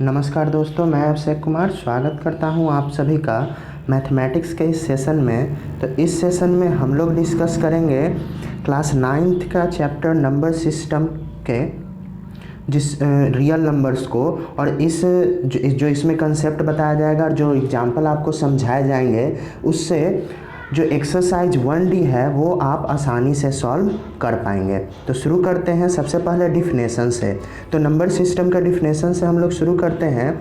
नमस्कार दोस्तों, मैं अभिषेक कुमार स्वागत करता हूं आप सभी का मैथमेटिक्स के इस सेशन में। तो इस सेशन में हम लोग डिस्कस करेंगे क्लास 9th का चैप्टर नंबर सिस्टम के जिस रियल नंबर्स को, और इस जो इसमें कंसेप्ट बताया जाएगा और जो एग्जांपल आपको समझाए जाएंगे उससे जो एक्सरसाइज 1D है वो आप आसानी से सॉल्व कर पाएंगे। तो शुरू करते हैं सबसे पहले डिफिनेशन से। तो नंबर सिस्टम का डिफिनेशन से हम लोग शुरू करते हैं।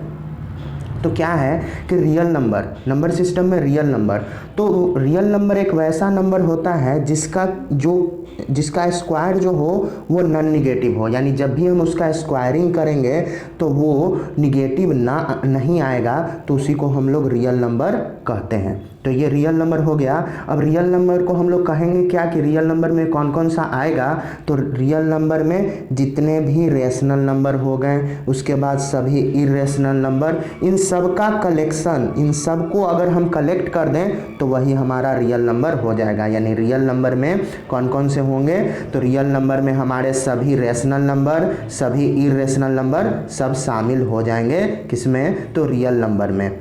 तो क्या है कि रियल नंबर सिस्टम में रियल नंबर, तो रियल नंबर एक वैसा नंबर होता है जिसका स्क्वायर जो हो वो नॉन निगेटिव हो, यानी जब भी हम उसका स्क्वायरिंग करेंगे तो वो निगेटिव नहीं आएगा, तो उसी को हम लोग रियल नंबर कहते हैं। तो ये रियल नंबर हो गया। अब रियल नंबर को हम लोग कहेंगे क्या कि रियल नंबर में कौन कौन सा आएगा, तो रियल नंबर में जितने भी रेशनल नंबर हो गए, उसके बाद सभी इरेशनल नंबर, इन सब का कलेक्शन, इन सब को अगर हम कलेक्ट कर दें तो वही हमारा रियल नंबर हो जाएगा। यानी रियल नंबर में कौन कौन से होंगे, तो रियल नंबर में हमारे सभी रेशनल नंबर, सभी इरेशनल नंबर सब शामिल हो जाएंगे किसमें, तो रियल नंबर में।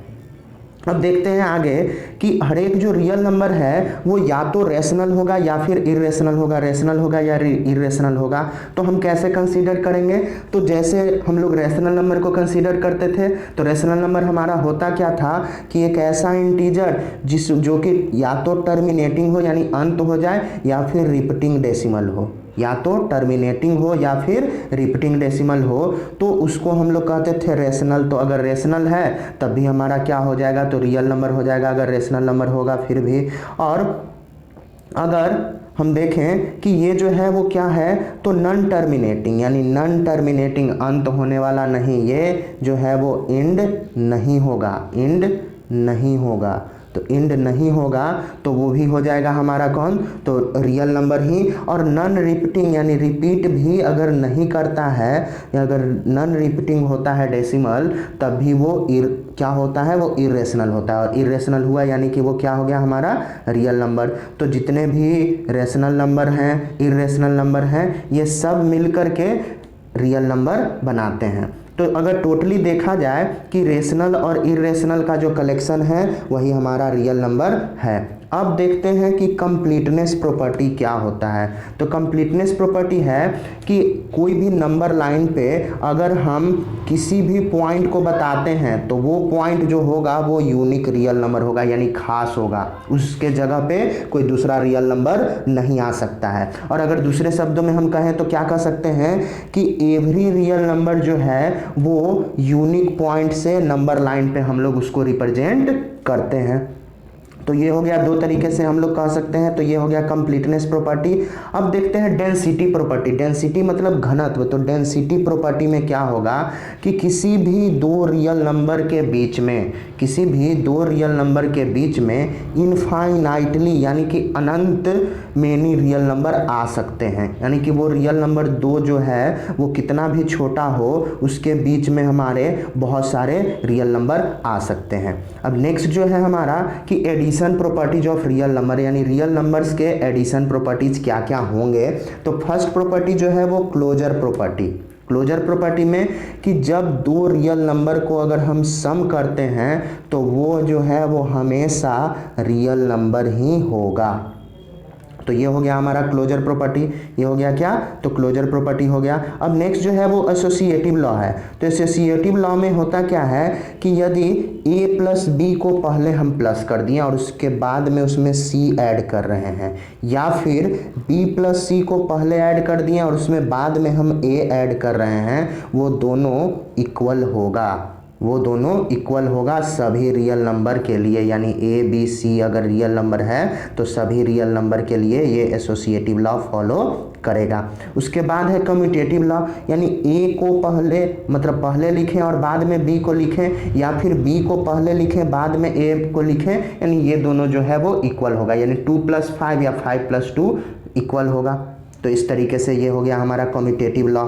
अब देखते हैं आगे कि हर एक जो रियल नंबर है वो या तो रेशनल होगा या फिर इरेशनल होगा, रेशनल होगा या इरेशनल होगा। तो हम कैसे कंसीडर करेंगे, तो जैसे हम लोग रेशनल नंबर को कंसीडर करते थे, तो रेशनल नंबर हमारा होता क्या था कि एक ऐसा इंटीजर जो कि या तो टर्मिनेटिंग हो यानी अंत हो जाए, या फिर रिपीटिंग डेसिमल हो, या तो टर्मिनेटिंग हो या फिर रिपीटिंग डेसिमल हो, तो उसको हम लोग कहते थे रेशनल। तो अगर रेशनल है तब भी हमारा क्या हो जाएगा, तो रियल नंबर हो जाएगा अगर रेशनल नंबर होगा फिर भी। और अगर हम देखें कि ये जो है वो क्या है, तो नॉन टर्मिनेटिंग, यानी नॉन टर्मिनेटिंग अंत होने वाला नहीं, ये जो है वो एंड नहीं होगा, एंड नहीं होगा। तो एंड नहीं होगा तो वो भी हो जाएगा हमारा कौन, तो रियल नंबर ही। और नॉन रिपीटिंग यानी रिपीट भी अगर नहीं करता है, या अगर नॉन रिपीटिंग होता है डेसिमल, तब भी वो क्या होता है, वो इरेशनल होता है। और इरेशनल हुआ यानी कि वो क्या हो गया हमारा रियल नंबर। तो जितने भी रेशनल नंबर हैं, इरेशनल नंबर हैं, ये सब मिल कर के रियल नंबर बनाते हैं। तो अगर टोटली देखा जाए कि रेशनल और इरेशनल का जो कलेक्शन है वही हमारा रियल नंबर है। अब देखते हैं कि कंप्लीटनेस प्रॉपर्टी क्या होता है। तो कंप्लीटनेस प्रॉपर्टी है कि कोई भी नंबर लाइन पे अगर हम किसी भी पॉइंट को बताते हैं तो वो पॉइंट जो होगा वो यूनिक रियल नंबर होगा, यानी खास होगा, उसके जगह पे कोई दूसरा रियल नंबर नहीं आ सकता है। और अगर दूसरे शब्दों में हम कहें तो क्या कह सकते हैं कि एवरी रियल नंबर जो है वो यूनिक पॉइंट से नंबर लाइन पे हम लोग उसको रिप्रेजेंट करते हैं। तो ये हो गया दो तरीके से हम लोग कह सकते हैं। तो ये हो गया कंप्लीटनेस प्रॉपर्टी। अब देखते हैं डेंसिटी प्रॉपर्टी। डेंसिटी मतलब घनत्व। तो डेंसिटी प्रॉपर्टी में क्या होगा कि किसी भी दो रियल नंबर के बीच में, किसी भी दो रियल नंबर के बीच में इनफाइनाइटली यानी कि अनंत मेनी रियल नंबर आ सकते हैं। यानी कि वो रियल नंबर दो जो है वो कितना भी छोटा हो, उसके बीच में हमारे बहुत सारे रियल नंबर आ सकते हैं। अब नेक्स्ट जो है हमारा कि addition properties of real number, यानी रियल नंबर्स के एडिशन प्रॉपर्टीज क्या क्या होंगे। तो फर्स्ट प्रॉपर्टी जो है वो क्लोजर प्रॉपर्टी। क्लोजर प्रॉपर्टी में कि जब दो रियल नंबर को अगर हम सम करते हैं तो वो जो है वो हमेशा रियल नंबर ही होगा। तो ये हो गया हमारा क्लोजर प्रॉपर्टी। ये हो गया क्या, तो क्लोजर प्रॉपर्टी हो गया। अब नेक्स्ट जो है वो एसोसिएटिव लॉ है। तो एसोसिएटिव लॉ में होता क्या है कि यदि a प्लस बी को पहले हम प्लस कर दिए और उसके बाद में उसमें c ऐड कर रहे हैं, या फिर b प्लस सी को पहले ऐड कर दिए और उसमें बाद में हम a ऐड कर रहे हैं, वो दोनों इक्वल होगा, वो दोनों इक्वल होगा सभी रियल नंबर के लिए। यानी ए बी सी अगर रियल नंबर है तो सभी रियल नंबर के लिए ये एसोसिएटिव लॉ फॉलो करेगा। उसके बाद है कम्यूटेटिव लॉ, यानी ए को पहले लिखें और बाद में बी को लिखें, या फिर बी को पहले लिखें बाद में ए को लिखें, यानी ये दोनों जो है वो इक्वल होगा, यानी 2+5 या 5+2 इक्वल होगा। तो इस तरीके से ये हो गया हमारा कम्यूटेटिव लॉ।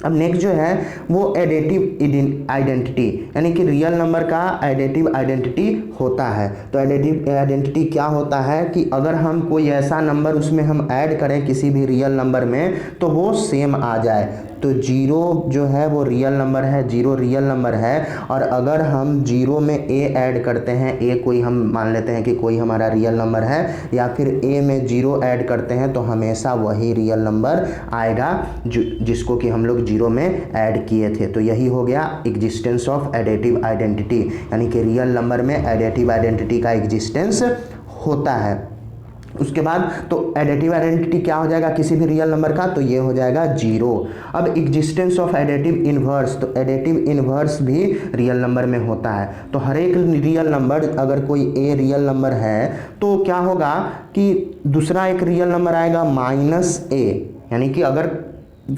अब नेक्स्ट जो है वो एडिटिव आइडेंटिटी, यानी कि रियल नंबर का एडिटिव आइडेंटिटी होता है। तो एडिटिव आइडेंटिटी क्या होता है कि अगर हम कोई ऐसा नंबर उसमें हम ऐड करें किसी भी रियल नंबर में तो वो सेम आ जाए, तो जीरो जो है वो रियल नंबर है, जीरो रियल नंबर है। और अगर हम जीरो में ए ऐड करते हैं, ए कोई हम मान लेते हैं कि कोई हमारा रियल नंबर है, या फिर ए में जीरो ऐड करते हैं तो हमेशा वही रियल नंबर आएगा जिसको कि हम लोग जीरो में ऐड किए थे। तो यही हो गया एग्जिस्टेंस ऑफ एडिटिव आइडेंटिटी, यानी कि रियल नंबर में एडिटिव आइडेंटिटी का एग्जिस्टेंस होता है। उसके बाद तो एडिटिव आइडेंटिटी क्या हो जाएगा किसी भी रियल नंबर का, तो ये हो जाएगा जीरो। अब एग्जिस्टेंस ऑफ एडिटिव इन्वर्स, तो एडिटिव इन्वर्स भी रियल नंबर में होता है। तो हर एक रियल नंबर, अगर कोई ए रियल नंबर है तो क्या होगा कि दूसरा एक रियल नंबर आएगा माइनस ए, यानी कि अगर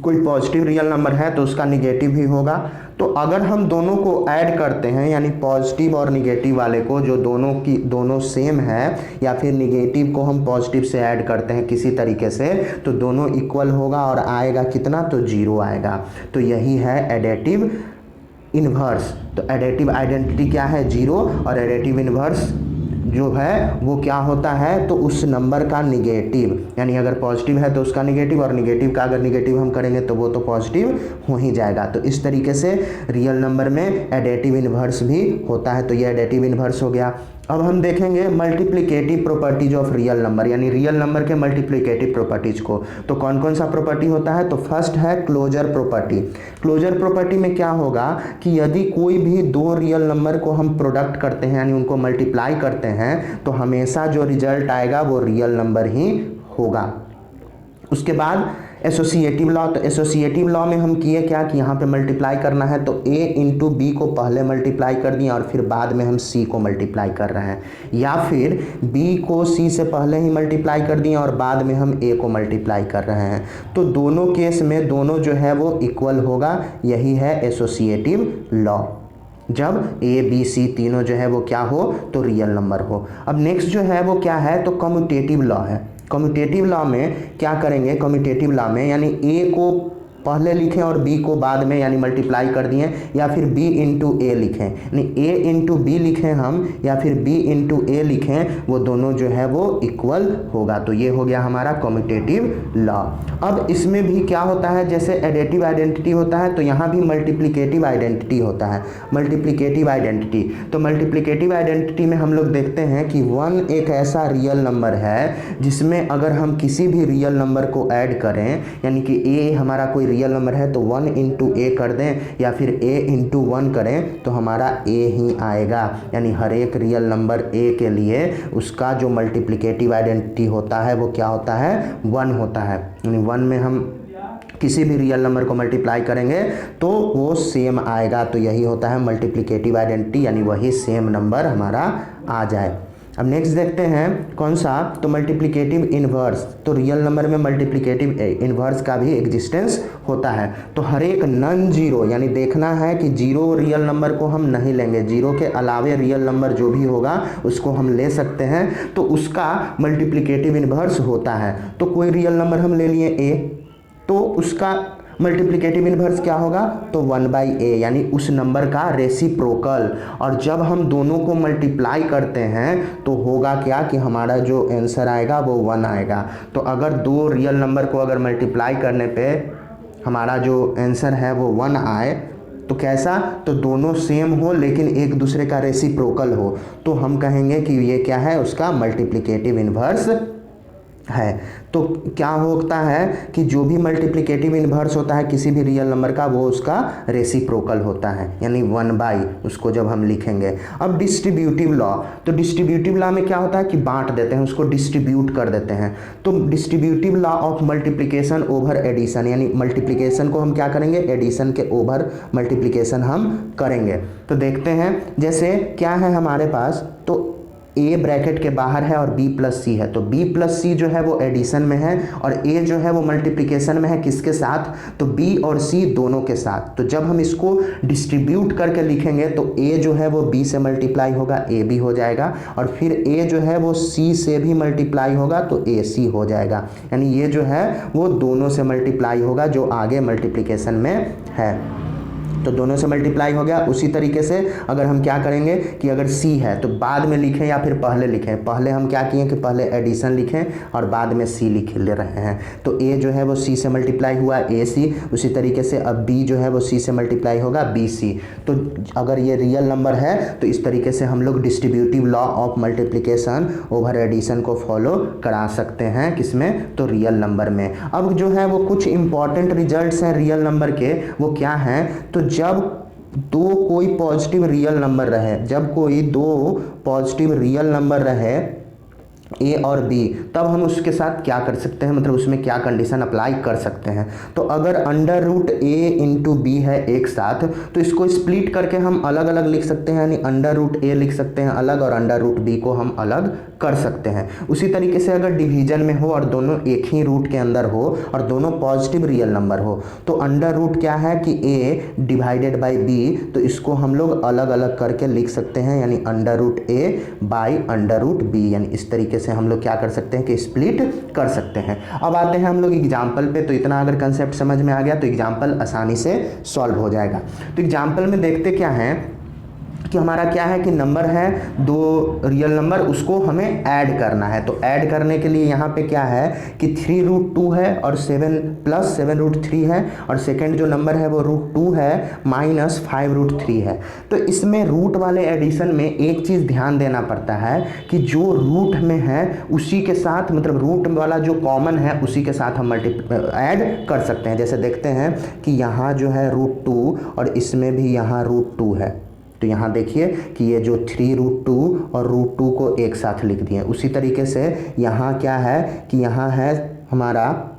कोई पॉजिटिव रियल नंबर है तो उसका निगेटिव भी होगा। तो अगर हम दोनों को ऐड करते हैं, यानी पॉजिटिव और निगेटिव वाले को, जो दोनों सेम है, या फिर निगेटिव को हम पॉजिटिव से ऐड करते हैं किसी तरीके से, तो दोनों इक्वल होगा और आएगा कितना, तो जीरो आएगा। तो यही है एडिटिव इन्वर्स। तो एडिटिव आइडेंटिटी क्या है, जीरो, और एडिटिव इन्वर्स जो है वो क्या होता है, तो उस नंबर का निगेटिव, यानी अगर पॉजिटिव है तो उसका निगेटिव, और निगेटिव का अगर निगेटिव हम करेंगे तो वो तो पॉजिटिव हो ही जाएगा। तो इस तरीके से रियल नंबर में एडिटिव इन्वर्स भी होता है। तो ये एडिटिव इन्वर्स हो गया। अब हम देखेंगे multiplicative properties of real number, यानी रियल नंबर के मल्टीप्लिकेटिव प्रॉपर्टीज को। तो कौन कौन सा प्रॉपर्टी होता है, तो फर्स्ट है क्लोजर प्रॉपर्टी। क्लोजर प्रॉपर्टी में क्या होगा कि यदि कोई भी दो रियल नंबर को हम प्रोडक्ट करते हैं, यानी उनको मल्टीप्लाई करते हैं, तो हमेशा जो रिजल्ट आएगा वो रियल नंबर ही होगा। उसके बाद एसोसिएटिव लॉ, तो एसोसिएटिव लॉ में हम किए क्या कि यहाँ पे मल्टीप्लाई करना है तो a इंटू बी को पहले मल्टीप्लाई कर दिए और फिर बाद में हम c को मल्टीप्लाई कर रहे हैं, या फिर b को c से पहले ही मल्टीप्लाई कर दिए और बाद में हम a को मल्टीप्लाई कर रहे हैं। तो दोनों केस में दोनों जो है वो इक्वल होगा, यही है एसोसिएटिव लॉ। जब a b c तीनों जो है वो क्या हो, तो रियल नंबर हो। अब नेक्स्ट जो है वो क्या है, तो कम्यूटेटिव लॉ है। कम्यूटेटिव लॉ में क्या करेंगे, कम्यूटेटिव लॉ में यानी a को पहले लिखें और b को बाद में, यानी मल्टीप्लाई कर दिए, या फिर b इंटू ए लिखें, यानी a इंटू बी लिखें हम, या फिर b इंटू ए लिखें, वो दोनों जो है वो इक्वल होगा। तो ये हो गया हमारा कम्यूटेटिव लॉ। अब इसमें भी क्या होता है, जैसे एडिटिव आइडेंटिटी होता है तो यहाँ भी मल्टीप्लिकेटिव आइडेंटिटी होता है। मल्टीप्लिकेटिव आइडेंटिटी, तो मल्टीप्लिकेटिव आइडेंटिटी में हम लोग देखते हैं कि 1 एक ऐसा रियल नंबर है जिसमें अगर हम किसी भी रियल नंबर को ऐड करें, यानी कि a हमारा कोई रियल नंबर है तो 1 इंटू ए कर दें, या फिर a इंटू 1 करें तो हमारा a ही आएगा। यानी हर एक रियल नंबर a के लिए उसका जो मल्टीप्लिकेटिव आइडेंटिटी होता है वो क्या होता है, 1 होता है। यानी 1 में हम किसी भी रियल नंबर को मल्टीप्लाई करेंगे तो वो सेम आएगा। तो यही होता है मल्टीप्लिकेटिव आइडेंटिटी, यानी वही सेम नंबर हमारा आ जाए। अब नेक्स्ट देखते हैं कौन सा, तो मल्टीप्लिकेटिव इन्वर्स। तो रियल नंबर में मल्टीप्लिकेटिव इन्वर्स का भी एग्जिस्टेंस होता है। तो हर एक नॉन जीरो, यानी देखना है कि जीरो रियल नंबर को हम नहीं लेंगे, जीरो के अलावे रियल नंबर जो भी होगा उसको हम ले सकते हैं, तो उसका मल्टीप्लिकेटिव इन्वर्स होता है। तो कोई रियल नंबर हम ले लिए a, तो उसका मल्टीप्लिकेटिव इन्वर्स क्या होगा, तो 1/a, यानी उस नंबर का रेसिप्रोकल। और जब हम दोनों को मल्टीप्लाई करते हैं तो होगा क्या कि हमारा जो आंसर आएगा वो 1 आएगा। तो अगर दो रियल नंबर को अगर मल्टीप्लाई करने पे हमारा जो आंसर है वो 1 आए, तो कैसा, तो दोनों सेम हो लेकिन एक दूसरे का रेसिप्रोकल हो, तो हम कहेंगे कि ये क्या है, उसका मल्टीप्लिकेटिव इन्वर्स है। तो क्या होता है कि जो भी मल्टीप्लिकेटिव इन्वर्स होता है किसी भी रियल नंबर का, वो उसका रेसिप्रोकल होता है, यानी 1/, उसको जब हम लिखेंगे। अब डिस्ट्रीब्यूटिव लॉ, तो डिस्ट्रीब्यूटिव लॉ में क्या होता है कि बांट देते हैं, उसको डिस्ट्रीब्यूट कर देते हैं। तो distributive law of multiplication over addition, यानी मल्टीप्लिकेशन को हम क्या करेंगे, एडिशन के ओवर मल्टीप्लिकेशन हम करेंगे। तो देखते हैं जैसे क्या है हमारे पास, तो a ब्रैकेट के बाहर है और b प्लस सी है, तो b प्लस सी जो है वो एडिशन में है और a जो है वो मल्टीप्लिकेशन में है, किसके साथ, तो b और c दोनों के साथ। तो जब हम इसको डिस्ट्रीब्यूट करके लिखेंगे तो a जो है वो b से मल्टीप्लाई होगा, a भी हो जाएगा, और फिर a जो है वो c से भी मल्टीप्लाई होगा तो ac हो जाएगा। यानी ये जो है वो दोनों से मल्टीप्लाई होगा जो आगे मल्टीप्लिकेशन में है। तो दोनों से मल्टीप्लाई हो गया। उसी तरीके से अगर हम क्या करेंगे कि अगर c है तो बाद में लिखें या फिर पहले लिखें, पहले हम क्या किए कि पहले एडिशन लिखें और बाद में c लिख ले रहे हैं। तो a जो है वो c से मल्टीप्लाई हुआ ac, उसी तरीके से अब b जो है वो c से मल्टीप्लाई होगा bc। तो अगर ये रियल नंबर है तो इस तरीके से हम लोग distributive law of multiplication over addition को फॉलो करा सकते हैं, किसमें, तो रियल नंबर में। अब जो है वो कुछ इंपॉर्टेंट रिजल्ट्स हैं रियल नंबर के, वो क्या हैं, तो जब कोई पॉजिटिव रियल नंबर रहे, जब कोई दो पॉजिटिव रियल नंबर रहे ए और बी, तब हम उसके साथ क्या कर सकते हैं, मतलब उसमें क्या कंडीशन अप्लाई कर सकते हैं। तो अगर अंडर रूट ए इंटू बी है एक साथ, तो इसको स्प्लिट करके हम अलग अलग लिख सकते हैं, यानी अंडर रूट ए लिख सकते हैं अलग और अंडर रूट बी को हम अलग कर सकते हैं। उसी तरीके से अगर डिवीजन में हो और दोनों एक ही रूट के अंदर हो और दोनों पॉजिटिव रियल नंबर हो, तो अंडर रूट क्या है कि ए डिवाइडेड बाई बी, तो इसको हम लोग अलग अलग करके लिख सकते हैं, यानी under root a by under root b, यानी इस तरीके से हम लोग क्या कर सकते हैं कि स्प्लिट कर सकते हैं। अब आते हैं हम लोग एग्जाम्पल पे। तो इतना अगर कंसेप्ट समझ में आ गया तो एग्जाम्पल आसानी से सॉल्व हो जाएगा। तो एग्जाम्पल में देखते क्या है कि हमारा क्या है कि नंबर है दो रियल नंबर, उसको हमें ऐड करना है। तो ऐड करने के लिए यहाँ पे क्या है कि 3√2 है और 7 प्लस 7√3 है, और सेकंड जो नंबर है वो √2 है माइनस 5√3 है। तो इसमें रूट वाले एडिशन में एक चीज़ ध्यान देना पड़ता है कि जो रूट में है उसी के साथ, मतलब रूट वाला जो कॉमन है उसी के साथ हम ऐड कर सकते हैं। जैसे देखते हैं कि यहाँ जो है √2 और इसमें भी यहाँ √2 है, तो यहाँ देखिए कि ये जो 3√2 और √2 को एक साथ लिख दिए। उसी तरीके से यहाँ क्या है कि यहाँ है हमारा,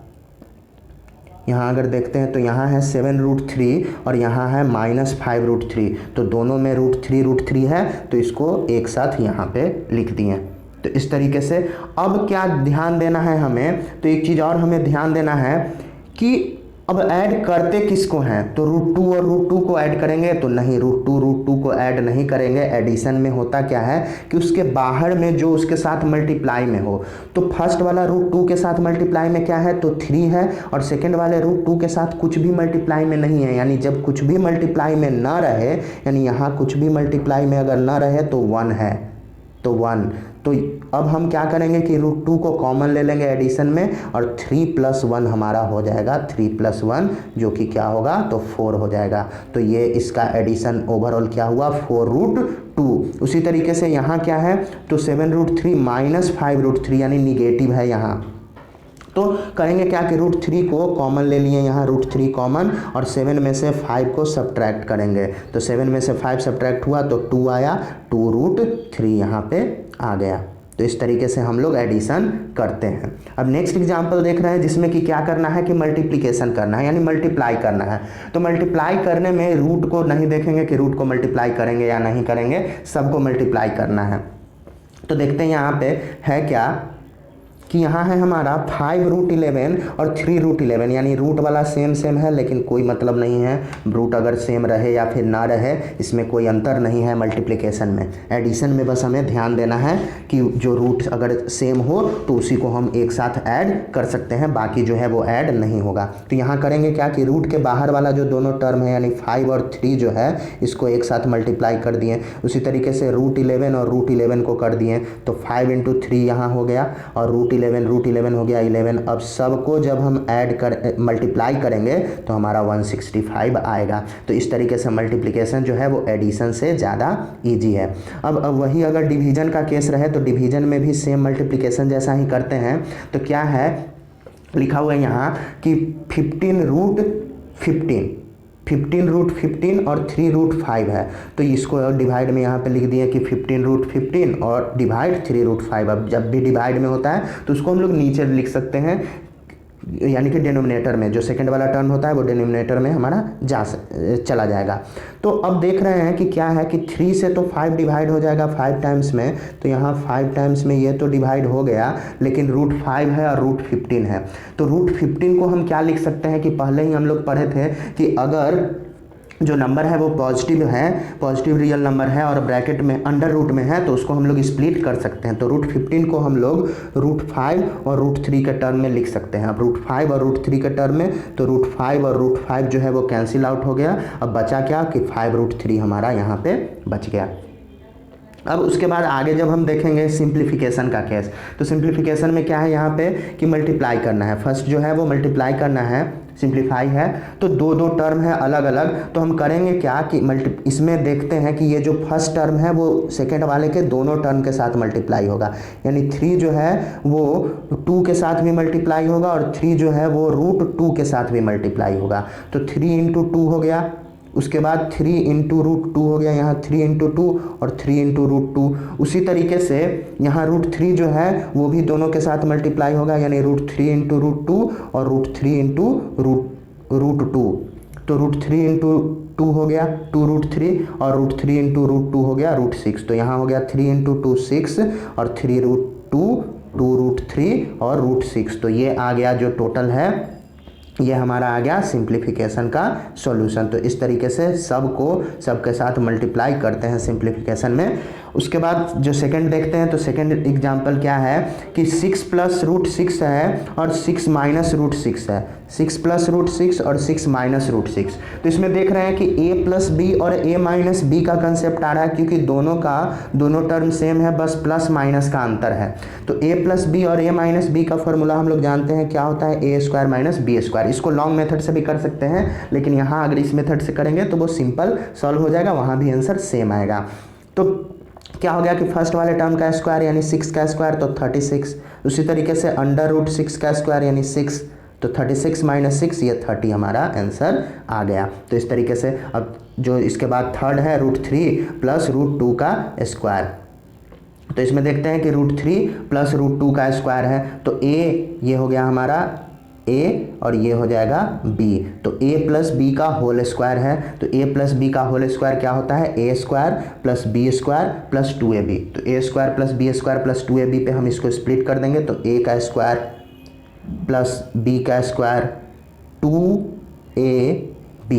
यहाँ अगर देखते हैं तो यहाँ है 7√3 और यहाँ है -5√3, तो दोनों में √3 है, तो इसको एक साथ यहाँ पे लिख दिए। तो इस तरीके से अब क्या ध्यान देना है हमें, तो एक चीज़ और हमें ध्यान देना है कि अब ऐड करते किसको हैं, तो √2 और √2 को ऐड करेंगे तो नहीं, √2 को ऐड नहीं करेंगे। एडिशन में होता क्या है कि उसके बाहर में जो उसके साथ मल्टीप्लाई में हो, तो फर्स्ट वाला √2 के साथ मल्टीप्लाई में क्या है, तो 3 है, और सेकंड वाले √2 के साथ कुछ भी मल्टीप्लाई में नहीं है, यानी जब कुछ भी मल्टीप्लाई में ना रहे, यानी यहाँ कुछ भी मल्टीप्लाई में अगर ना रहे तो 1 है, तो 1। तो अब हम क्या करेंगे कि √2 को कॉमन ले लेंगे एडिशन में, और 3 + 1 हमारा हो जाएगा, 3 + 1 जो कि क्या होगा, तो 4 हो जाएगा। तो ये इसका एडिशन ओवरऑल क्या हुआ, 4√2। उसी तरीके से यहाँ क्या है, तो 7√3 माइनस 5√3 यानी निगेटिव है यहाँ, तो करेंगे क्या कि √3 को कॉमन ले लिए यहाँ, √3 कॉमन, और 7 में से 5 को सब्ट्रैक्ट करेंगे, तो 7 में से 5 सब्ट्रैक्ट हुआ तो 2 आया, 2√3 यहाँ पे आ गया। तो इस तरीके से हम लोग एडिशन करते हैं। अब नेक्स्ट एग्जांपल देख रहे हैं जिसमें कि क्या करना है कि मल्टीप्लिकेशन करना है, यानी मल्टीप्लाई करना है। तो मल्टीप्लाई करने में रूट को नहीं देखेंगे कि रूट को मल्टीप्लाई करेंगे या नहीं करेंगे, सबको मल्टीप्लाई करना है। तो देखते हैं यहाँ पे है क्या कि यहाँ है हमारा 5√11 और 3√11, यानी रूट वाला सेम है, लेकिन कोई मतलब नहीं है, रूट अगर सेम रहे या फिर ना रहे इसमें कोई अंतर नहीं है मल्टीप्लिकेशन में। एडिशन में बस हमें ध्यान देना है कि जो रूट अगर सेम हो तो उसी को हम एक साथ ऐड कर सकते हैं, बाकी जो है वो ऐड नहीं होगा। तो यहाँ करेंगे क्या कि रूट के बाहर वाला जो दोनों टर्म है यानी 5 और 3 जो है इसको एक साथ मल्टीप्लाई कर दिए। उसी तरीके से √11 और √11 को कर दिए, तो 5 × 3 यहाँ हो गया, और √11 हो गया 11। अब सबको जब हम ऐड कर मल्टीप्लाई करेंगे तो हमारा 165 आएगा। तो इस तरीके से मल्टीप्लिकेशन जो है वो एडिशन से ज़्यादा इजी है। अब वही अगर डिवीजन का केस रहे तो डिवीजन में भी सेम मल्टीप्लिकेशन जैसा ही करते हैं। तो क्या है लिखा हुआ है यहाँ कि 15√15 और 3√5 है, तो इसको डिवाइड में यहाँ पे लिख दिए कि 15√15 और डिवाइड 3√5। अब जब भी डिवाइड में होता है तो उसको हम लोग नीचे लिख सकते हैं, यानी कि डिनोमिनेटर में जो सेकंड वाला टर्म होता है वो डिनोमिनेटर में हमारा चला जाएगा। तो अब देख रहे हैं कि क्या है कि 3 से तो 5 डिवाइड हो जाएगा 5 टाइम्स में, तो यहाँ 5 टाइम्स में ये तो डिवाइड हो गया, लेकिन √5 है और √15 है। तो √15 को हम क्या लिख सकते हैं कि पहले ही हम लोग पढ़े थे कि अगर जो नंबर है वो पॉजिटिव है, पॉजिटिव रियल नंबर है और ब्रैकेट में अंडर रूट में है, तो उसको हम लोग स्प्लिट कर सकते हैं। तो √15 को हम लोग √5 और √3 के टर्म में लिख सकते हैं। अब √5 और √3 के टर्म में, तो √5 और √5 जो है वो कैंसिल आउट हो गया। अब बचा क्या कि 5√3 हमारा यहाँ पे बच गया। अब उसके बाद आगे जब हम देखेंगे सिंप्लीफिकेशन का केस, तो सिंप्लीफिकेशन में क्या है यहाँ पे कि मल्टीप्लाई करना है। फर्स्ट जो है वो मल्टीप्लाई करना है, सिंप्लीफाई है, तो दो दो टर्म है अलग अलग। तो हम करेंगे क्या कि इसमें देखते हैं कि ये जो फर्स्ट टर्म है वो सेकेंड वाले के दोनों टर्म के साथ मल्टीप्लाई होगा, यानी 3 जो है वो 2 के साथ भी मल्टीप्लाई होगा और 3 जो है वो √2 के साथ भी मल्टीप्लाई होगा। तो 3 × 2 हो गया, उसके बाद 3 × √2 हो गया, यहाँ 3 × 2 और 3 × √2। उसी तरीके से यहाँ √3 जो है वो भी दोनों के साथ मल्टीप्लाई होगा, यानी √3 × √2 और √3 × √2। तो √3 × 2 हो गया 2√3 और √3 × √2 हो गया √6। तो यहाँ हो गया 3 × 2 6 और 3√2 2√3 और √6। तो ये आ गया जो टोटल है, ये हमारा आ गया सिंप्लीफिकेशन का सॉल्यूशन। तो इस तरीके से सबके साथ मल्टीप्लाई करते हैं सिंप्लीफिकेशन में। उसके बाद जो सेकंड देखते हैं, तो सेकंड एग्जांपल क्या है कि 6 + √6 है और 6 - √6 है, 6 + √6 और 6 - √6। तो इसमें देख रहे हैं कि a + b और a - b का कंसेप्ट आ रहा है, क्योंकि दोनों टर्म सेम है, बस प्लस माइनस का अंतर है। तो a + b और a - b का फॉर्मूला हम लोग जानते हैं क्या होता है, a² - b²। इसको लॉन्ग मेथड से भी कर सकते हैं, लेकिन यहाँ अगर इस मेथड से करेंगे तो वो सिंपल सॉल्व हो जाएगा, वहाँ भी आंसर सेम आएगा। तो क्या हो गया कि फर्स्ट वाले टर्म का स्क्वायर यानी 6 का स्क्वायर, तो 36। उसी तरीके से √6 का स्क्वायर यानी 6, तो 36 - 6 ये 30 हमारा आंसर आ गया। तो इस तरीके से अब जो इसके बाद थर्ड है √3 + √2 का स्क्वायर। तो इसमें देखते हैं कि √3 + √2 का स्क्वायर है, तो ये हो गया हमारा a और ये हो जाएगा b। तो a + b का होल स्क्वायर है, तो a + b का होल स्क्वायर क्या होता है, a² + b² + 2ab। तो a² + b² + 2ab पे हम इसको स्प्लिट कर देंगे, तो a का स्क्वायर + b का स्क्वायर 2ab,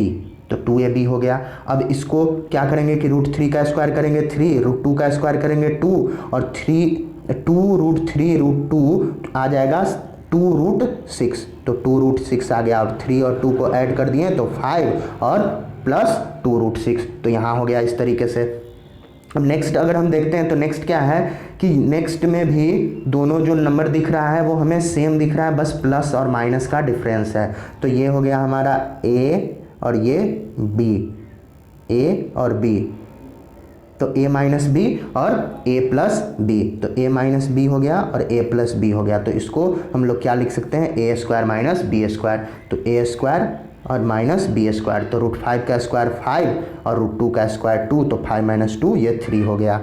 तो 2ab हो गया। अब इसको क्या करेंगे कि √3 का स्क्वायर करेंगे 3, √2 का स्क्वायर करेंगे 2 और 2√3 √2 आ जाएगा 2√6। तो 2√6 आ गया, और 3 और 2 को ऐड कर दिए तो 5 और प्लस 2√6। तो यहाँ हो गया इस तरीके से। अब नेक्स्ट अगर हम देखते हैं तो नेक्स्ट क्या है कि नेक्स्ट में भी दोनों जो नंबर दिख रहा है वो हमें सेम दिख रहा है, बस प्लस और माइनस का डिफरेंस है। तो ये हो गया हमारा a और ये b, a और b, तो a - b और a + b, तो a - b हो गया और a + b हो गया। तो इसको हम लोग क्या लिख सकते हैं, a² - b²। तो a² और -b², तो √5 का स्क्वायर 5 और √2 का स्क्वायर 2, तो 5 - 2 ये 3 हो गया।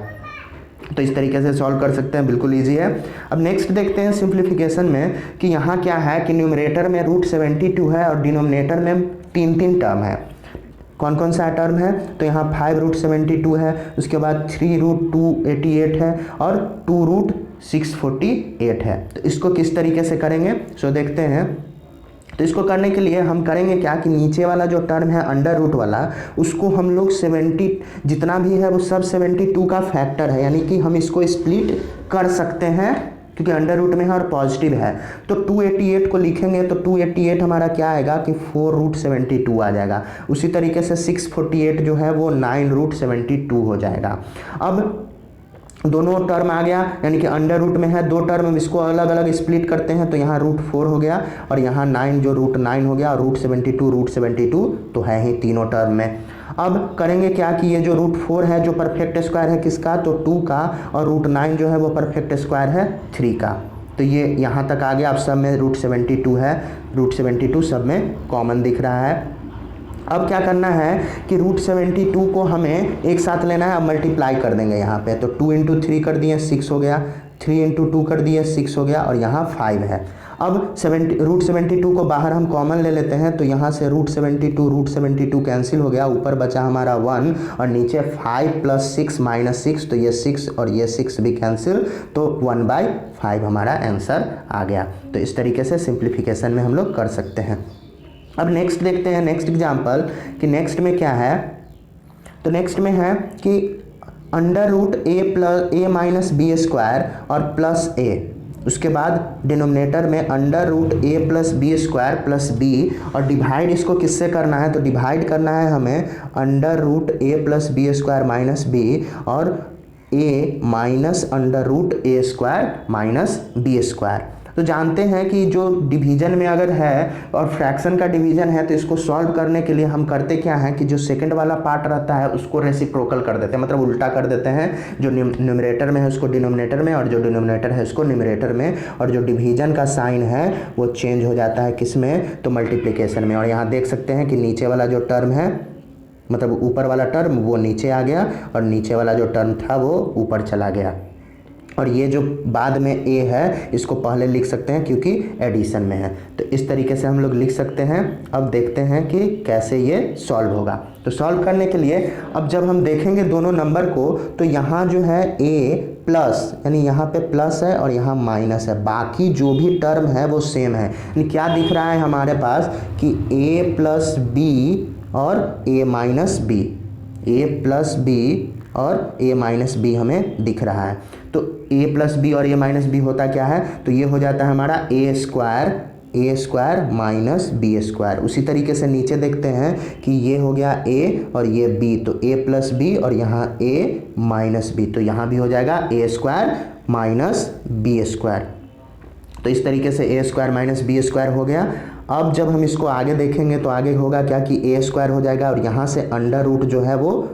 तो इस तरीके से सॉल्व कर सकते हैं, बिल्कुल इजी है। अब नेक्स्ट देखते हैं सिंप्लीफिकेशन में कि यहाँ क्या है कि न्यूमरेटर में √72 है और डिनोमिनेटर में 3 टर्म है। कौन कौन सा टर्म है, तो यहाँ 5√72 है, उसके बाद 3√288 है और 2√648 है। तो इसको किस तरीके से करेंगे सो देखते हैं। तो इसको करने के लिए हम करेंगे क्या कि नीचे वाला जो टर्म है अंडर रूट वाला, उसको हम लोग 70 जितना भी है वो सब 72 का फैक्टर है, यानी कि हम इसको स्प्लिट कर सकते हैं क्योंकि अंडर रूट में है और पॉजिटिव है। तो 288 को लिखेंगे तो 288 हमारा क्या आएगा कि 4√72 आ जाएगा। उसी तरीके से 648 जो है वो 9√72 हो जाएगा। अब दोनों टर्म आ गया, यानी कि अंडर रूट में है दो टर्म, इसको अलग अलग स्प्लिट करते हैं तो यहाँ √4 हो गया और यहाँ 9 जो √9 हो गया और √72 तो है ही तीनों टर्म में। अब करेंगे क्या कि ये जो √4 है जो परफेक्ट स्क्वायर है किसका, तो 2 का, और √9 जो है वो परफेक्ट स्क्वायर है 3 का। तो ये यहाँ तक आ गया। अब सब में √72 है, √72 सब में कॉमन दिख रहा है। अब क्या करना है कि √72 को हमें एक साथ लेना है, अब मल्टीप्लाई कर देंगे यहाँ पे। तो 2 × 3 कर दिए 6 हो गया, 3 × 2 कर दिए 6 हो गया और यहाँ 5 है। अब √72 को बाहर हम कॉमन ले लेते हैं, तो यहाँ से √72 कैंसिल हो गया, ऊपर बचा हमारा 1 और नीचे 5 + 6 - 6, तो ये 6 और ये 6 भी कैंसिल, तो 1/5 हमारा आंसर आ गया। तो इस तरीके से सिंप्लीफिकेशन में हम लोग कर सकते हैं। अब नेक्स्ट देखते हैं नेक्स्ट एग्जाम्पल कि नेक्स्ट में क्या है। तो नेक्स्ट में है कि under root A minus B square और प्लस ए, उसके बाद डिनोमिनेटर में under root A plus B square plus B, और डिवाइड इसको किससे करना है, तो डिवाइड करना है हमें under root A plus B square minus B और A minus under root A square minus B square. तो जानते हैं कि जो डिवीजन में अगर है और फ्रैक्शन का डिवीजन है तो इसको सॉल्व करने के लिए हम करते क्या हैं कि जो सेकंड वाला पार्ट रहता है उसको रेसिप्रोकल कर देते हैं, मतलब उल्टा कर देते हैं। जो न्यूमरेटर में है उसको डिनोमिनेटर में और जो डिनोमिनेटर है उसको न्यूमरेटर में, और जो डिवीजन का साइन है वो चेंज हो जाता है किस में, तो मल्टीप्लिकेशन में। और यहाँ देख सकते हैं कि नीचे वाला जो टर्म है, मतलब ऊपर वाला टर्म वो नीचे आ गया और नीचे वाला जो टर्म था वो ऊपर चला गया। और ये जो बाद में ए है इसको पहले लिख सकते हैं क्योंकि एडिशन में है। तो इस तरीके से हम लोग लिख सकते हैं। अब देखते हैं कि कैसे ये सॉल्व होगा। तो सॉल्व करने के लिए अब जब हम देखेंगे दोनों नंबर को तो यहाँ जो है ए प्लस, यानी यहाँ पे प्लस है और यहाँ माइनस है, बाकी जो भी टर्म है वो सेम है। यानी क्या दिख रहा है हमारे पास कि ए प्लस बी और A minus B, A plus B और ए माइनस बी हमें दिख रहा है। तो ए प्लस बी और ए माइनस बी होता क्या है, तो ये हो जाता है हमारा ए स्क्वायर माइनस बी स्क्वायर। उसी तरीके से नीचे देखते हैं कि ये हो गया ए और ये बी, तो ए प्लस बी और यहाँ ए माइनस बी, तो यहाँ भी हो जाएगा ए स्क्वायर माइनस बी स्क्वायर। तो इस तरीके से ए स्क्वायर माइनस बी स्क्वायर हो गया। अब जब हम इसको आगे देखेंगे तो आगे होगा क्या कि ए स्क्वायर हो जाएगा और यहाँ से अंडर रूट जो है वो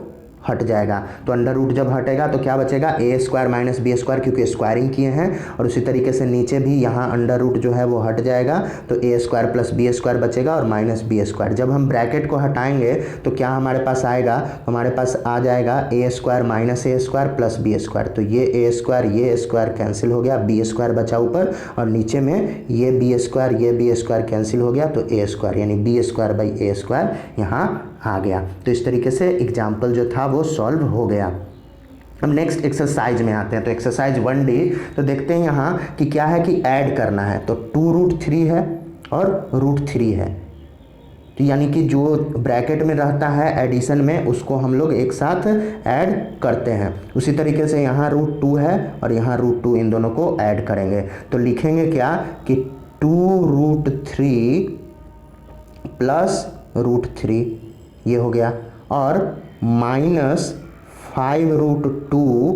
हट जाएगा। तो अंडर रूट जब हटेगा तो क्या बचेगा, ए स्क्वायर माइनस बी स्क्वायर, क्योंकि स्क्वायरिंग किए हैं। और उसी तरीके से नीचे भी यहाँ अंडर रूट जो है वो हट जाएगा, तो a square plus B square बचेगा और माइनस बी स्क्वायर। जब हम ब्रैकेट को हटाएंगे तो क्या हमारे पास आएगा, हमारे पास आ जाएगा ए स्क्वायर माइनस ए स्क्वायर प्लस बी स्क्वायर। तो ये स्क्वायर कैंसिल हो गया, बी स्क्वायर बचा ऊपर और नीचे में ये बी स्क्वायर कैंसिल हो गया, तो ए स्क्वायर यानी b square by a square यहाँ आ गया। तो इस तरीके से एग्जाम्पल जो था वो सॉल्व हो गया। अब नेक्स्ट एक्सरसाइज में आते हैं। तो एक्सरसाइज 1D तो देखते हैं यहाँ कि क्या है कि ऐड करना है। तो 2√3 है और √3 है, तो यानी कि जो ब्रैकेट में रहता है एडिशन में उसको हम लोग एक साथ ऐड करते हैं। उसी तरीके से यहाँ √2 है और यहाँ √2, इन दोनों को ऐड करेंगे। तो लिखेंगे क्या कि 2√3 प्लस √3 ये हो गया, और माइनस 5√2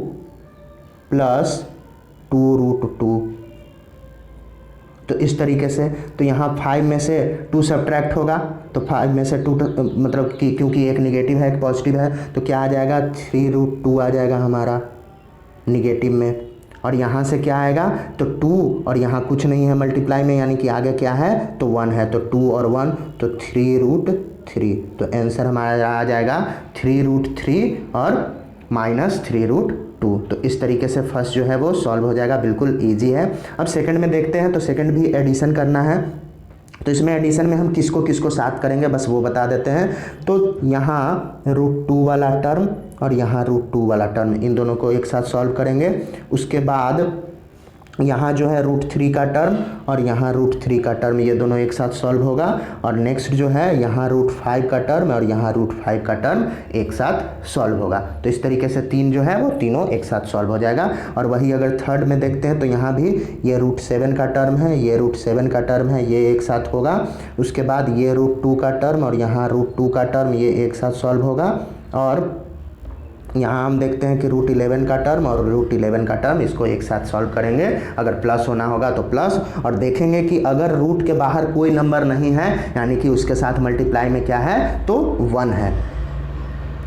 प्लस 2√2। तो इस तरीके से, तो यहाँ 5 में से 2 सब्ट्रैक्ट होगा, तो 5 में से 2 मतलब कि क्योंकि एक निगेटिव है एक पॉजिटिव है, तो क्या आ जाएगा 3√2 आ जाएगा हमारा निगेटिव में। और यहाँ से क्या आएगा, तो 2 और यहाँ कुछ नहीं है मल्टीप्लाई में, यानी कि आगे क्या है तो 1 है, तो 2 और 1 तो 3√3। तो आंसर हमारा आ जाएगा 3√3 और माइनस 3√2। तो इस तरीके से फर्स्ट जो है वो सॉल्व हो जाएगा, बिल्कुल ईजी है। अब सेकंड में देखते हैं। तो सेकंड भी एडिशन करना है। तो इसमें एडिशन में हम किसको किसको साथ करेंगे बस वो बता देते हैं। तो यहाँ √2 वाला टर्म और यहाँ √2 वाला टर्म, इन दोनों को एक साथ सॉल्व करेंगे। उसके बाद यहाँ जो है √3 का टर्म और यहाँ √3 का टर्म, ये दोनों एक साथ सॉल्व होगा। और नेक्स्ट जो है यहाँ √5 का टर्म और यहाँ √5 का टर्म एक साथ सॉल्व होगा। तो इस तरीके से 3 जो है वो तीनों एक साथ सॉल्व हो जाएगा। और वही अगर थर्ड में देखते हैं तो यहाँ भी ये √7 का टर्म है, ये √7 का टर्म है, ये एक साथ होगा। उसके बाद ये √2 का टर्म और यहाँ √2 का टर्म, ये एक साथ सॉल्व होगा। और यहाँ हम देखते हैं कि √11 का टर्म और √11 का टर्म, इसको एक साथ सॉल्व करेंगे। अगर प्लस होना होगा तो प्लस, और देखेंगे कि अगर रूट के बाहर कोई नंबर नहीं है यानी कि उसके साथ मल्टीप्लाई में क्या है तो 1 है।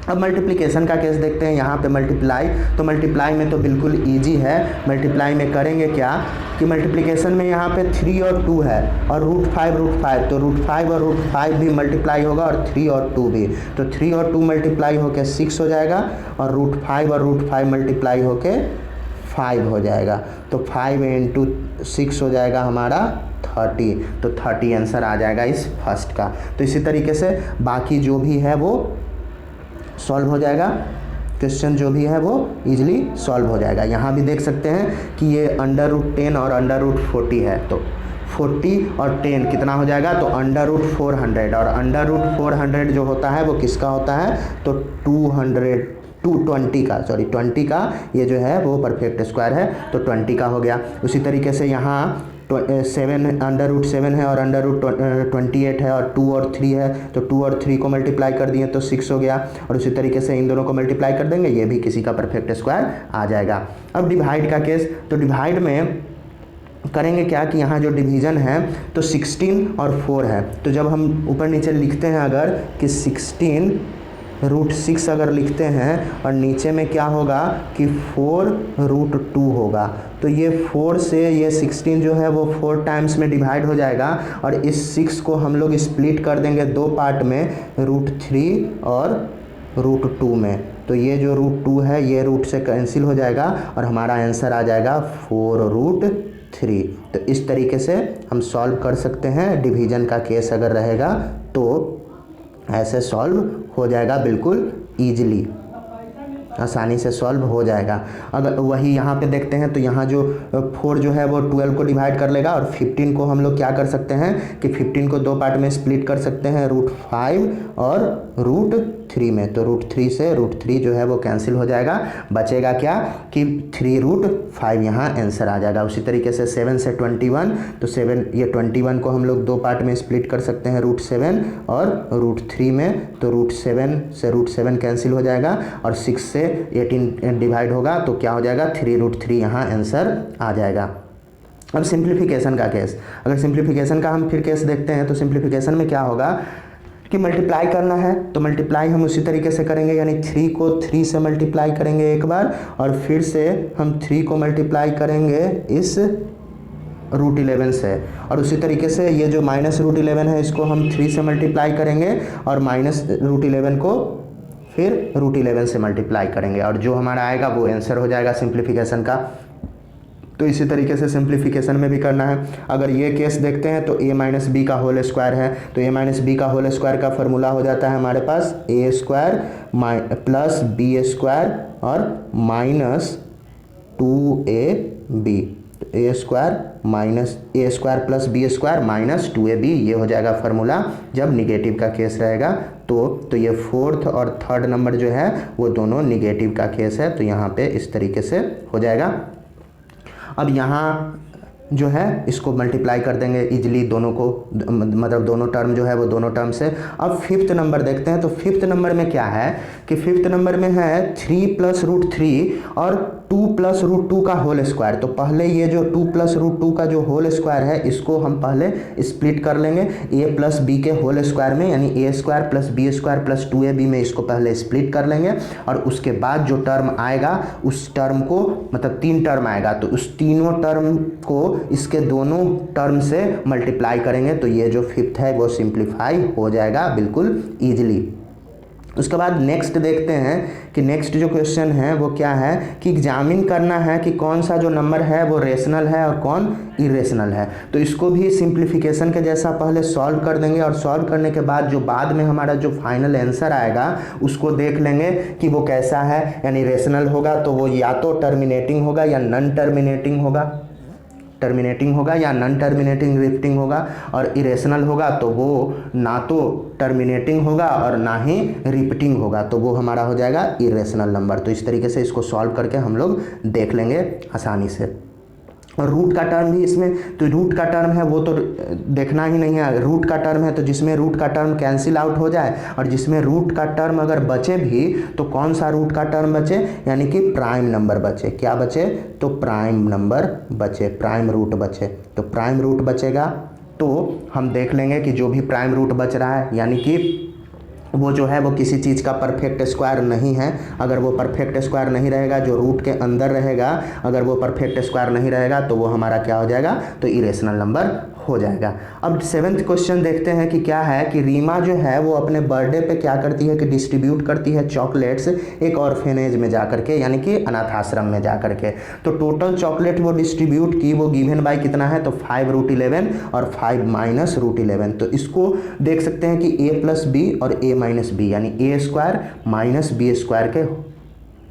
अब मल्टीप्लिकेशन का केस देखते हैं। यहाँ पे मल्टीप्लाई, तो मल्टीप्लाई में तो बिल्कुल इजी है। मल्टीप्लाई में करेंगे क्या कि मल्टीप्लिकेशन में यहाँ पे 3 और 2 है और √5 तो √5 और √5 भी मल्टीप्लाई होगा और 3 और 2 भी। तो 3 और 2 मल्टीप्लाई होके 6 हो जाएगा और √5 और √5 मल्टीप्लाई होके 5 हो जाएगा। तो 5 × 6 हो जाएगा हमारा 30। तो 30 आंसर आ जाएगा इस फर्स्ट का। तो इसी तरीके से बाकी जो भी है वो सॉल्व हो जाएगा। क्वेश्चन जो भी है वो इजीली सॉल्व हो जाएगा। यहाँ भी देख सकते हैं कि ये √10 और √40 है, तो 40 और 10 कितना हो जाएगा, तो √400, और √400 जो होता है वो किसका होता है, तो 20 का ये जो है वो परफेक्ट स्क्वायर है, तो 20 का हो गया। उसी तरीके से यहाँ 7 √7 है और √28 है और 2 और 3 है, तो 2 और 3 को मल्टीप्लाई कर दिए तो 6 हो गया, और उसी तरीके से इन दोनों को मल्टीप्लाई कर देंगे, ये भी किसी का परफेक्ट स्क्वायर आ जाएगा। अब डिवाइड का केस, तो डिवाइड में करेंगे क्या कि यहाँ जो डिवीज़न है तो 16 और 4 है, तो जब हम ऊपर नीचे लिखते हैं अगर कि 16 √6 अगर लिखते हैं और नीचे में क्या होगा कि 4 √2 होगा, तो ये 4 से ये 16 जो है वो 4 टाइम्स में डिवाइड हो जाएगा, और इस 6 को हम लोग स्प्लिट कर देंगे 2 पार्ट में, √3 और √2 में, तो ये जो √2 है ये रूट से कैंसिल हो जाएगा और हमारा आंसर आ जाएगा 4√3। तो इस तरीके से हम सॉल्व कर सकते हैं, डिवीज़न का केस अगर रहेगा तो ऐसे सॉल्व हो जाएगा, बिल्कुल ईजिली, आसानी से सॉल्व हो जाएगा। अगर वही यहाँ पे देखते हैं तो यहाँ जो 4 जो है वो 12 को डिवाइड कर लेगा, और 15 को हम लोग क्या कर सकते हैं कि 15 को 2 पार्ट में स्प्लिट कर सकते हैं, √5 और √3 में, तो √3 से √3 जो है वो कैंसिल हो जाएगा, बचेगा क्या कि 3√5 यहाँ आंसर आ जाएगा। उसी तरीके से 7 से 21, तो 7 ये 21 को हम लोग 2 पार्ट में स्प्लिट कर सकते हैं, √7 और √3 में, तो √7 से √7 कैंसिल हो जाएगा, और 6 से 18 डिवाइड होगा तो क्या हो जाएगा 3√3 यहाँ आंसर आ जाएगा। अब सिंप्लीफिकेशन का केस, अगर सिंप्लीफिकेशन का हम फिर केस देखते हैं तो सिंप्लीफिकेशन में क्या होगा कि मल्टीप्लाई करना है, तो मल्टीप्लाई हम उसी तरीके से करेंगे, यानी 3 को 3 से मल्टीप्लाई करेंगे एक बार, और फिर से हम 3 को मल्टीप्लाई करेंगे इस √11 से, और उसी तरीके से ये जो -√11 है इसको हम 3 से मल्टीप्लाई करेंगे और -√11 को फिर √11 से मल्टीप्लाई करेंगे, और जो हमारा आएगा वो आंसर हो जाएगा सिंप्लीफिकेशन का। तो इसी तरीके से सिंप्लीफिकेशन में भी करना है। अगर ये केस देखते हैं तो a - b का होल स्क्वायर है, तो a - b का होल स्क्वायर का फॉर्मूला हो जाता है हमारे पास a² प्लस b² और -2ab, a² plus b² minus 2ab, ये हो जाएगा फार्मूला जब निगेटिव का केस रहेगा। तो ये 4th और 3rd नंबर जो है वो दोनों निगेटिव का केस है, तो यहाँ पे इस तरीके से हो जाएगा। अब यहाँ जो है इसको मल्टीप्लाई कर देंगे इजीली दोनों को, मतलब दोनों टर्म जो है वो दोनों टर्म से। अब 5th नंबर देखते हैं, तो 5th नंबर में क्या है कि 5th नंबर में है 3 + √3 और 2 + √2 का होल स्क्वायर। तो पहले ये जो 2 + √2 का जो होल स्क्वायर है इसको हम पहले स्प्लिट कर लेंगे a + b के होल स्क्वायर में, यानी a² + b² + 2ab में इसको पहले स्प्लिट कर लेंगे, और उसके बाद जो टर्म आएगा उस टर्म को, मतलब 3 टर्म आएगा तो उस तीनों टर्म को इसके दोनों टर्म से मल्टीप्लाई करेंगे, तो ये जो 5th है वो सिंप्लीफाई हो जाएगा बिल्कुल ईजिली। उसके बाद नेक्स्ट देखते हैं कि नेक्स्ट जो क्वेश्चन है वो क्या है कि एग्जामिन करना है कि कौन सा जो नंबर है वो रेशनल है और कौन इरेशनल है। तो इसको भी सिंप्लीफिकेशन के जैसा पहले सॉल्व कर देंगे, और सॉल्व करने के बाद जो बाद में हमारा जो फाइनल आंसर आएगा उसको देख लेंगे कि वो कैसा है, यानी रेशनल होगा तो वो या तो टर्मिनेटिंग होगा या नॉन टर्मिनेटिंग होगा, या नॉन टर्मिनेटिंग रिपीटिंग होगा, और इरेशनल होगा तो वो ना तो टर्मिनेटिंग होगा और ना ही रिपीटिंग होगा, तो वो हमारा हो जाएगा इरेशनल नंबर। तो इस तरीके से इसको सॉल्व करके हम लोग देख लेंगे आसानी से। और रूट का टर्म भी इसमें, तो रूट का टर्म है वो तो देखना ही नहीं है, रूट का टर्म है तो जिसमें रूट का टर्म कैंसिल आउट हो जाए, और जिसमें रूट का टर्म अगर बचे भी तो कौन सा रूट का टर्म बचे, यानी कि प्राइम नंबर बचे। क्या बचे, तो प्राइम नंबर बचे, प्राइम रूट बचे। तो प्राइम रूट बचेगा तो हम देख लेंगे कि जो भी प्राइम रूट बच रहा है यानी कि वो जो है वो किसी चीज़ का परफेक्ट स्क्वायर नहीं है। अगर वो परफेक्ट स्क्वायर नहीं रहेगा, जो रूट के अंदर रहेगा, अगर वो परफेक्ट स्क्वायर नहीं रहेगा तो वो हमारा क्या हो जाएगा, तो इरेशनल नंबर हो जाएगा। अब 7th क्वेश्चन देखते हैं कि क्या है कि रीमा जो है वो अपने बर्थडे पे क्या करती है कि डिस्ट्रीब्यूट करती है चॉकलेट्स एक ऑर्फेनेज में जा करके, यानी कि अनाथ आश्रम में जा करके। तो टोटल चॉकलेट वो डिस्ट्रीब्यूट की, वो गिवन बाय कितना है, तो 5√11 और 5 - √11। तो इसको देख सकते हैं कि a + b और a - b, यानी a² - b² के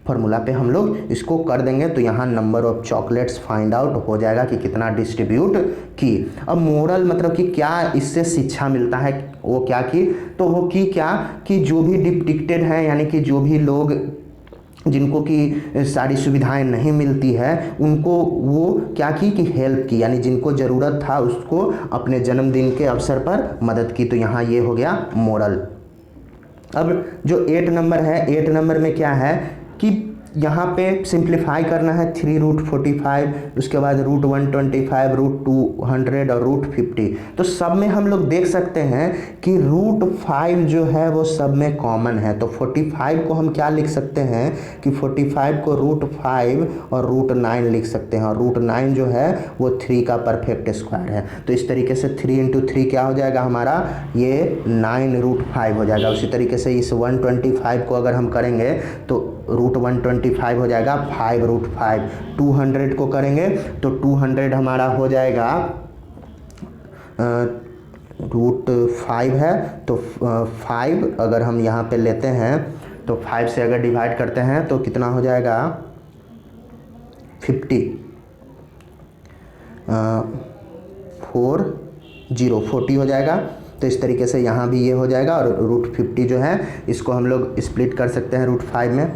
फार्मूला पे हम लोग इसको कर देंगे। तो यहाँ number of chocolates find out हो जाएगा कि कितना डिस्ट्रीब्यूट की। अब मोरल मतलब कि क्या इससे शिक्षा मिलता है, वो क्या की, तो वो की क्या कि जो भी डिपिक्टेड है यानी कि जो भी लोग जिनको कि सारी सुविधाएं नहीं मिलती है उनको वो क्या की कि हेल्प की, यानी जिनको ज़रूरत था उसको अपने जन्मदिन के अवसर पर मदद की। तो यहाँ ये हो गया मोरल। अब जो 8 नंबर है, 8 नंबर में क्या है कि यहाँ पे सिंप्लीफाई करना है 3√45, उसके बाद √125, √200 और √50। तो सब में हम लोग देख सकते हैं कि √5 जो है वो सब में कॉमन है। तो 45 को हम क्या लिख सकते हैं कि 45 को √5 और √9 लिख सकते हैं, और √9 जो है वो 3 का परफेक्ट स्क्वायर है। तो इस तरीके से 3 × 3 क्या हो जाएगा हमारा, ये 9√5 हो जाएगा। उसी तरीके से इस 125 को अगर हम करेंगे तो √125 हो जाएगा 5√5। 200 को करेंगे तो 200 हमारा हो जाएगा √5 है, तो 5 अगर हम यहाँ पे लेते हैं तो 5 से अगर डिवाइड करते हैं तो कितना हो जाएगा 50, 40 हो जाएगा। तो इस तरीके से यहाँ भी ये हो जाएगा, और √50 जो है इसको हम लोग स्प्लिट कर सकते हैं √5 में।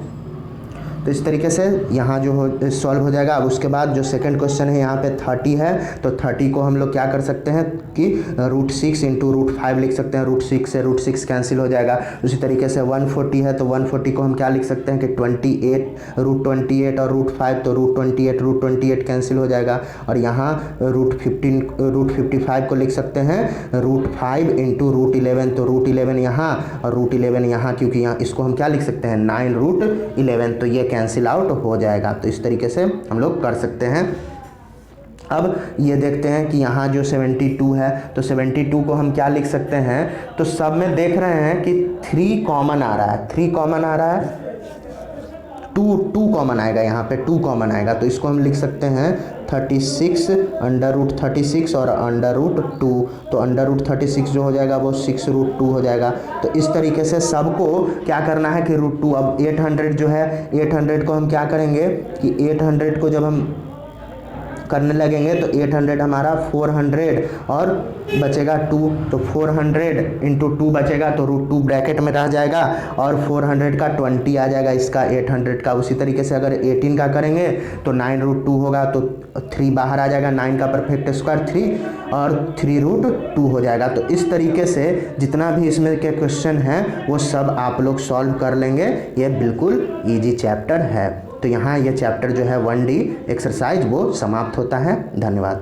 तो इस तरीके से यहाँ जो हो सॉल्व हो जाएगा। अब उसके बाद जो सेकंड क्वेश्चन है यहाँ पे 30 है, तो 30 को हम लोग क्या कर सकते हैं कि √6 × √5 लिख सकते हैं। √6 से √6 कैंसिल हो जाएगा। उसी तरीके से 140 है, तो 140 को हम क्या लिख सकते हैं कि 28 √28 और √5, तो √28 कैंसिल हो जाएगा। और यहाँ √55 को लिख सकते हैं √5 × √11, तो √11 यहाँ और √11 यहाँ, क्योंकि यहाँ इसको हम क्या लिख सकते हैं 9√11, तो ये कैंसिल आउट हो जाएगा। तो इस तरीके से हम लोग कर सकते हैं। अब ये देखते हैं कि यहाँ जो 72 है, तो 72 को हम क्या लिख सकते हैं, तो सब में देख रहे हैं कि 3 कॉमन आ रहा है, 3 कॉमन आ रहा है, 2 कॉमन आएगा, यहाँ पे 2 कॉमन आएगा। तो इसको हम लिख सकते हैं 36 √36 और √2, तो √36 जो हो जाएगा वो 6√2 हो जाएगा। तो इस तरीके से सबको क्या करना है कि √2। अब 800 जो है, 800 को हम क्या करेंगे कि 800 को जब हम करने लगेंगे तो 800 हमारा 400 और बचेगा 2, तो 400 × 2 बचेगा, तो √2 ब्रैकेट में रह जाएगा, और 400 का 20 आ जाएगा इसका 800 का। उसी तरीके से अगर 18 का करेंगे तो 9√2 होगा, तो 3 बाहर आ जाएगा, 9 का परफेक्ट स्क्वायर 3 और 3√2 हो जाएगा। तो इस तरीके से जितना भी इसमें के क्वेश्चन हैं वो सब आप लोग सॉल्व कर लेंगे। ये बिल्कुल ईजी चैप्टर है। तो यहाँ ये चैप्टर जो है 1D एक्सरसाइज वो समाप्त होता है। धन्यवाद।